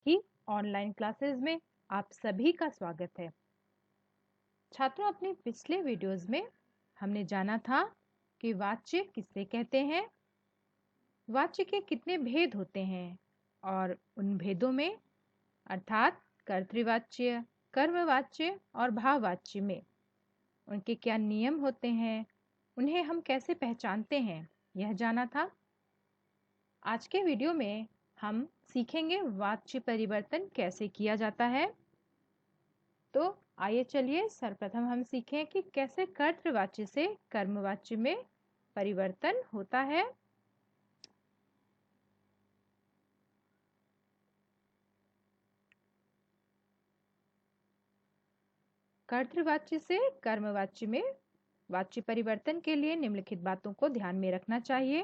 की online classes में आप सभी का स्वागत है। छात्रों, अपने पिछले वीडियोस में हमने जाना था कि वाच्य किसे कहते हैं, वाच्य के कितने भेद होते हैं और उन भेदों में अर्थात कर्तृवाच्य, कर्मवाच्य और भाववाच्य में उनके क्या नियम होते हैं, उन्हें हम कैसे पहचानते हैं, यह जाना था। आज के वीडियो में हम सीखेंगे वाच्य परिवर्तन कैसे किया जाता है। तो आइए चलिए सर्वप्रथम हम सीखें कि कैसे कर्तृवाच्य से कर्मवाच्य में परिवर्तन होता है। कर्तृवाच्य से कर्मवाच्य में वाच्य परिवर्तन के लिए निम्नलिखित बातों को ध्यान में रखना चाहिए।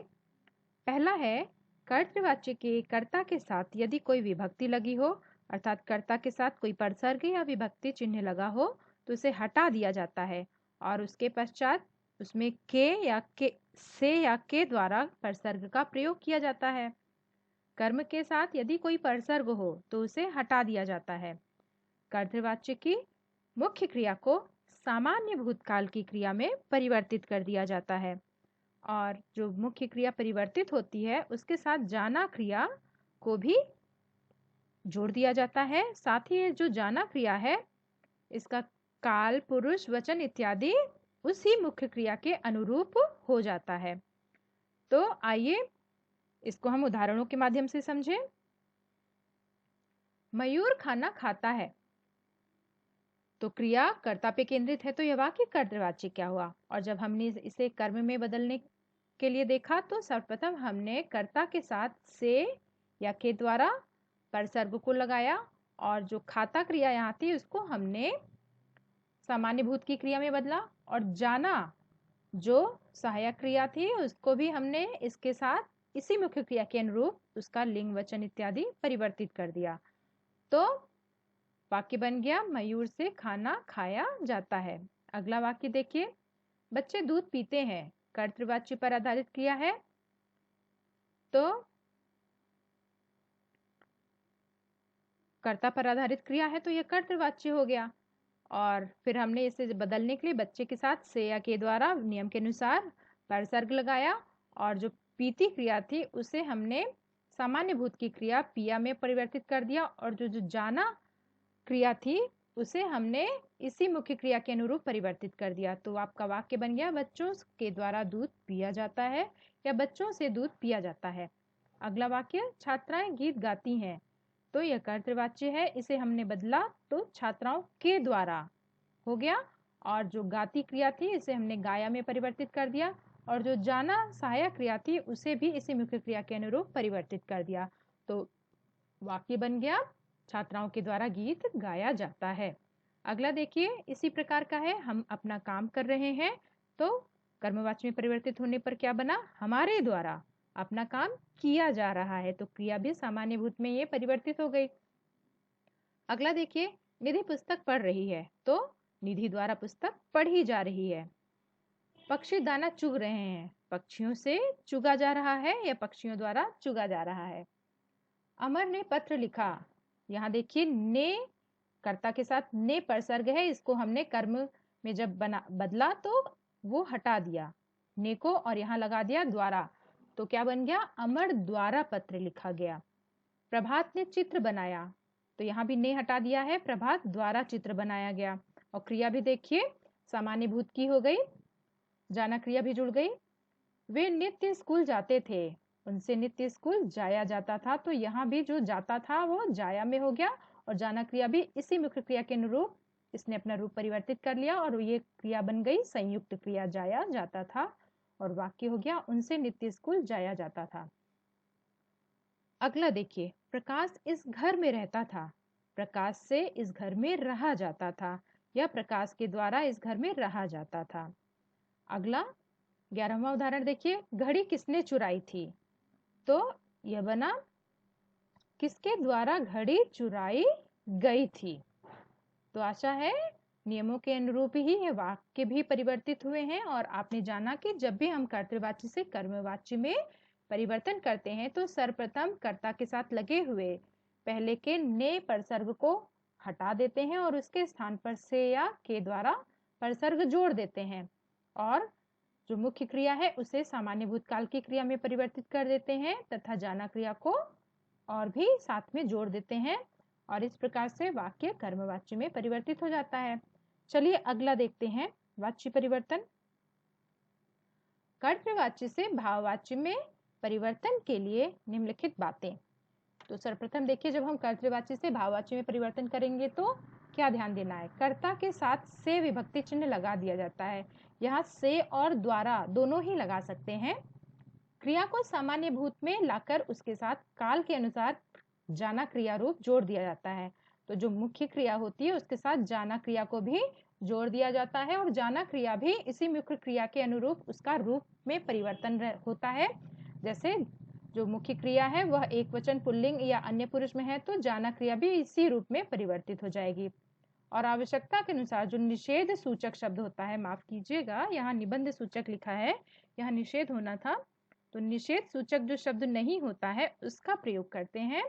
पहला है, कर्तृवाच्य के कर्ता के साथ यदि कोई विभक्ति लगी हो, अर्थात कर्ता के साथ कोई परसर्ग या विभक्ति चिन्ह लगा हो तो उसे हटा दिया जाता है और उसके पश्चात उसमें के या के से या के द्वारा परसर्ग का प्रयोग किया जाता है। कर्म के साथ यदि कोई परसर्ग हो तो उसे हटा दिया जाता है। कर्तृवाच्य की मुख्य क्रिया को सामान्य भूतकाल की क्रिया में परिवर्तित कर दिया जाता है और जो मुख्य क्रिया परिवर्तित होती है उसके साथ जाना क्रिया को भी जोड़ दिया जाता है। साथ ही जो जाना क्रिया है इसका काल, पुरुष, वचन इत्यादि उसी मुख्य क्रिया के अनुरूप हो जाता है। तो आइए इसको हम उदाहरणों के माध्यम से समझें। मयूर खाना खाता है, तो क्रिया कर्ता पे केंद्रित है तो यह वाक्य कर्तृवाच्य क्या हुआ। और जब हमने इसे कर्म में बदलने के लिए देखा तो सर्वप्रथम हमने कर्ता के साथ से या के द्वारा परसर्ग को लगाया और जो खाता क्रिया यहाँ थी उसको हमने सामान्य भूत की क्रिया में बदला और जाना जो सहायक क्रिया थी उसको भी हमने इसके साथ इसी मुख्य क्रिया के अनुरूप उसका लिंग, वचन इत्यादि परिवर्तित कर दिया। तो वाक्य बन गया, मयूर से खाना खाया जाता है। अगला वाक्य देखिए, बच्चे दूध पीते हैं, कर्तृवाच्य पर आधारित क्रिया है तो कर्ता पर आधारित क्रिया है तो यह कर्तृवाच्य हो गया। और फिर हमने इसे बदलने के लिए बच्चे के साथ से या के द्वारा नियम के अनुसार परसर्ग लगाया और जो पीती क्रिया थी उसे हमने सामान्य भूत की क्रिया पिया में परिवर्तित कर दिया और जो जो जाना क्रिया थी उसे हमने इसी मुख्य क्रिया के अनुरूप परिवर्तित कर दिया। तो आपका वाक्य बन गया, बच्चों के द्वारा दूध पिया जाता है या बच्चों से दूध पिया जाता है। अगला वाक्य, छात्राएं गीत गाती हैं, तो यह कर्तृवाच्य है, इसे हमने बदला तो छात्राओं के द्वारा हो गया और जो गाती क्रिया थी इसे हमने गाया में परिवर्तित कर दिया और जो जाना सहायक क्रिया थी उसे भी इसी मुख्य क्रिया के अनुरूप परिवर्तित कर दिया। तो वाक्य बन गया, छात्राओं के द्वारा गीत गाया जाता है। अगला देखिए, इसी प्रकार का है, हम अपना काम कर रहे हैं, तो कर्मवाच्य में परिवर्तित होने पर क्या बना, हमारे द्वारा अपना काम किया जा रहा है, तो क्रिया भी सामान्य भूत में ये परिवर्तित हो गई। अगला देखिए, निधि पुस्तक पढ़ रही है, तो निधि द्वारा पुस्तक पढ़ी जा रही है। पक्षी दाना चुग रहे हैं, पक्षियों से चुगा जा रहा है या पक्षियों द्वारा चुगा जा रहा है। अमर ने पत्र लिखा, यहाँ देखिए ने कर्ता के साथ ने परसर्ग है, इसको हमने कर्म में जब बदला तो वो हटा दिया ने को और यहाँ लगा दिया द्वारा, तो क्या बन गया, अमर द्वारा पत्र लिखा गया। प्रभात ने चित्र बनाया, तो यहाँ भी ने हटा दिया है, प्रभात द्वारा चित्र बनाया गया। और क्रिया भी देखिए सामान्य भूत की हो गई, जाना क्रिया भी जुड़ गई। वे नित्य स्कूल जाते थे, उनसे नित्य स्कूल जाया जाता था, तो यहाँ भी जो जाता था वो जाया में हो गया और जाना क्रिया भी इसी मुख्य क्रिया के अनुरूप इसने अपना रूप परिवर्तित कर लिया और ये क्रिया बन गई संयुक्त क्रिया, जाया जाता था, और वाक्य हो गया, उनसे नित्य स्कूल जाया जाता था। अगला देखिए, प्रकाश इस घर में रहता था, प्रकाश से इस घर में रहा जाता था या प्रकाश के द्वारा इस घर में रहा जाता था। अगला 11वां उदाहरण देखिए, घड़ी किसने चुराई थी, तो यह बना किसके द्वारा घड़ी चुराई गई थी। तो आशा है नियमों के अनुरूप ही ये वाक्य भी परिवर्तित हुए हैं और आपने जाना कि जब भी हम कर्तृवाच्य से कर्मवाच्य में परिवर्तन करते हैं तो सर्वप्रथम कर्ता के साथ लगे हुए पहले के ने परसर्ग को हटा देते हैं और उसके स्थान पर से या के द्वारा परसर्ग जोड़ देते हैं और जो मुख्य क्रिया है उसे सामान्य भूतकाल की क्रिया में परिवर्तित कर देते हैं तथा जाना क्रिया को और भी साथ में जोड़ देते हैं और इस प्रकार से वाक्य कर्मवाच्य में परिवर्तित हो जाता है। चलिए अगला देखते हैं वाच्य परिवर्तन। कर्तृवाच्य से भाववाच्य में परिवर्तन के लिए निम्नलिखित बातें। तो सर्वप्रथम देखिए, जब हम कर्तृवाच्य से भाववाच्य में परिवर्तन करेंगे तो क्या ध्यान देना है। कर्ता के साथ से विभक्ति चिन्ह लगा दिया जाता है। यहाँ से और द्वारा दोनों ही लगा सकते हैं। क्रिया को सामान्य भूत में लाकर उसके साथ काल के अनुसार जाना क्रिया रूप जोड़ दिया जाता है। तो जो मुख्य क्रिया होती है उसके साथ जाना क्रिया को भी जोड़ दिया जाता है और जाना क्रिया भी इसी मुख्य क्रिया के अनुरूप उसका रूप में परिवर्तन होता है। जैसे जो मुख्य क्रिया है वह एक वचन पुल्लिंग या अन्य पुरुष में है तो जाना क्रिया भी इसी रूप में परिवर्तित हो जाएगी। और आवश्यकता के अनुसार जो निषेध सूचक शब्द होता है, माफ कीजिएगा यहाँ निबंध सूचक लिखा है, यहाँ निषेध होना था, तो निषेध सूचक जो शब्द नहीं होता है उसका प्रयोग करते हैं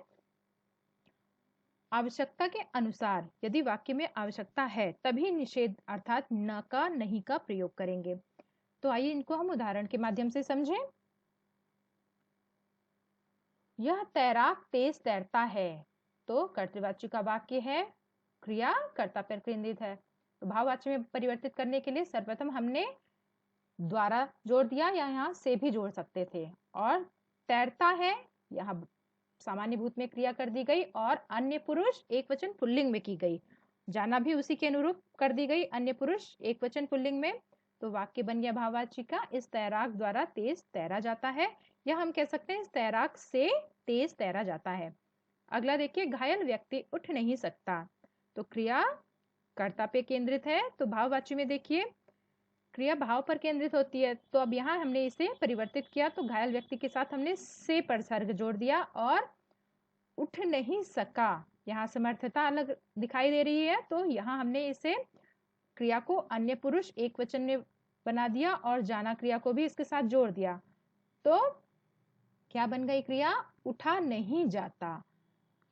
आवश्यकता के अनुसार। यदि वाक्य में आवश्यकता है तभी निषेध अर्थात न का नहीं का प्रयोग करेंगे। तो आइए इनको हम उदाहरण के माध्यम से समझें। यह तैराक तेज तैरता है, तो कर्तृवाच्य का वाक्य है, क्रिया कर्ता पर केंद्रित है। तो भाववाच्य में परिवर्तित करने के लिए सर्वप्रथम हमने द्वारा जोड़ दिया या यहाँ से भी जोड़ सकते थे। और तैरता है यहाँ सामान्य भूत में क्रिया कर दी गई और अन्य पुरुष एक वचन पुल्लिंग में की गई। जाना भी उसी के अनुरूप कर दी गई, अन्य पुरुष एक वचन पुल्लिंग में। तो वाक्य बन गया भाववाच्य का, इस तैराक द्वारा तेज तैरा जाता है, या हम कह सकते हैं इस तैराक से तेज तैरा जाता है। अगला देखिए, घायल व्यक्ति उठ नहीं सकता, तो क्रिया कर्ता पे केंद्रित है। तो भाववाच्य में देखिए क्रिया भाव पर केंद्रित होती है। तो अब यहाँ हमने इसे परिवर्तित किया, तो घायल व्यक्ति के साथ हमने से परसर्ग जोड़ दिया और उठ नहीं सका, यहाँ समर्थता अलग दिखाई दे रही है, तो यहाँ हमने इसे क्रिया को अन्य पुरुष एक वचन में बना दिया और जाना क्रिया को भी इसके साथ जोड़ दिया। तो क्या बन गई क्रिया, उठा नहीं जाता,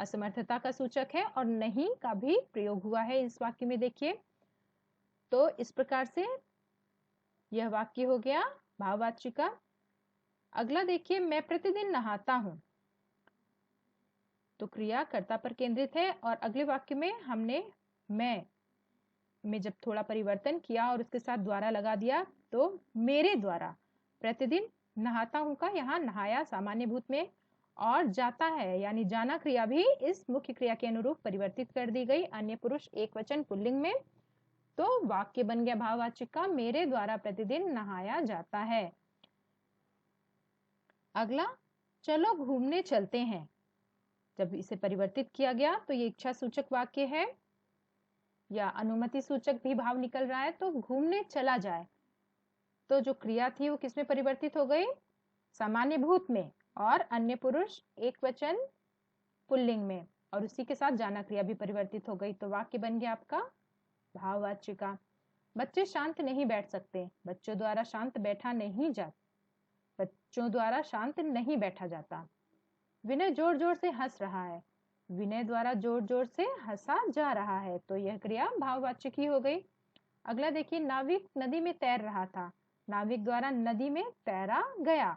असमर्थता का सूचक है और नहीं का भी प्रयोग हुआ है इस वाक्य में। देखिए, तो इस प्रकार से यह वाक्य हो गया भाववाच्य का। अगला देखिए, मैं प्रतिदिन नहाता हूं, तो क्रिया कर्ता पर केंद्रित है और अगले वाक्य में हमने मैं में जब थोड़ा परिवर्तन किया और उसके साथ द्वारा लगा दिया, तो मेरे द्वारा प्रतिदिन नहाता हूं का यहाँ नहाया सामान्य भूत में और जाता है यानी जाना क्रिया भी इस मुख्य क्रिया के अनुरूप परिवर्तित कर दी गई, अन्य पुरुष एक वचन पुल्लिंग में। तो वाक्य बन गया भाववाच्य का, मेरे द्वारा प्रतिदिन नहाया जाता है। अगला, चलो घूमने चलते हैं, जब इसे परिवर्तित किया गया तो ये इच्छा सूचक वाक्य है या अनुमति सूचक भी भाव निकल रहा है। तो घूमने चला जाए, तो जो क्रिया थी वो किसमें परिवर्तित हो गई, सामान्य भूत में और अन्य पुरुष एक वचन पुल्लिंग में, और उसी के साथ जाना क्रिया भी परिवर्तित हो गई। तो वाक्य बन गया आपका भाववाच्य का। बच्चे शांत नहीं बैठ सकते, बच्चों द्वारा शांत बैठा नहीं जाता, बच्चों द्वारा शांत नहीं बैठा जाता। विनय जोर जोर से हंस रहा है, विनय द्वारा जोर जोर से हंसा जा रहा है, तो यह क्रिया भाववाच्य की हो गई। अगला देखिए, नाविक नदी में तैर रहा था, नाविक द्वारा नदी में तैरा गया,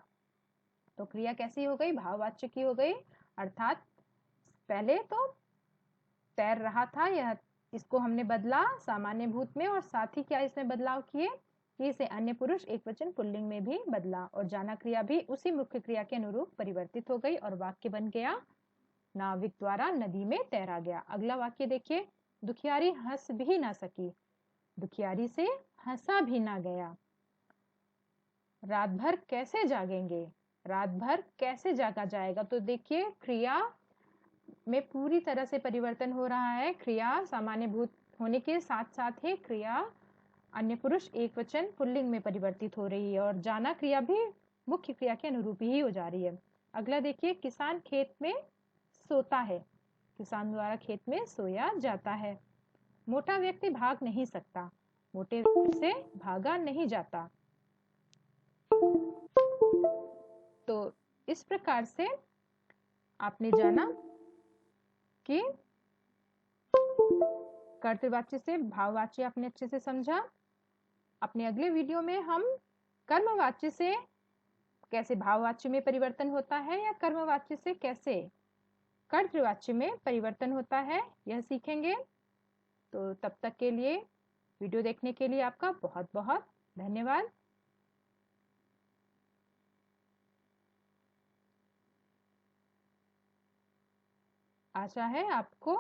तो क्रिया कैसी हो गई, भाववाच्य की हो गई। अर्थात पहले तो तैर रहा था, यह इसको हमने बदला सामान्य भूत में और साथ ही क्या इसमें बदलाव किए कि इसे अन्य पुरुष एक वचन पुल्लिंग में भी बदला और जाना क्रिया भी उसी मुख्य क्रिया के अनुरूप परिवर्तित हो गई और वाक्य बन गया, नाविक द्वारा नदी में तैरा गया। अगला वाक्य देखिए, दुखियारी हंस भी ना सकी, दुखियारी से हंसा भी ना गया। रात भर कैसे जागेंगे, रात भर कैसे जागा जाएगा, तो देखिए क्रिया में पूरी तरह से परिवर्तन हो रहा है। क्रिया सामान्य भूत होने के साथ साथ ही क्रिया अन्य पुरुष एक वचन पुल्लिंग में परिवर्तित हो रही है और जाना क्रिया भी मुख्य क्रिया के अनुरूप ही हो जा रही है। अगला देखिए, किसान खेत में सोता है, किसान द्वारा खेत में सोया जाता है। मोटा व्यक्ति भाग नहीं सकता, मोटे व्यक्ति से भागा नहीं जाता। तो इस प्रकार से आपने जाना कि कर्तृवाच्य से भाववाच्य आपने अच्छे से समझा। अपने अगले वीडियो में हम कर्मवाच्य से कैसे भाववाच्य में परिवर्तन होता है या कर्मवाच्य से कैसे कर्तृवाच्य में परिवर्तन होता है यह सीखेंगे। तो तब तक के लिए वीडियो देखने के लिए आपका बहुत बहुत धन्यवाद। आशा है आपको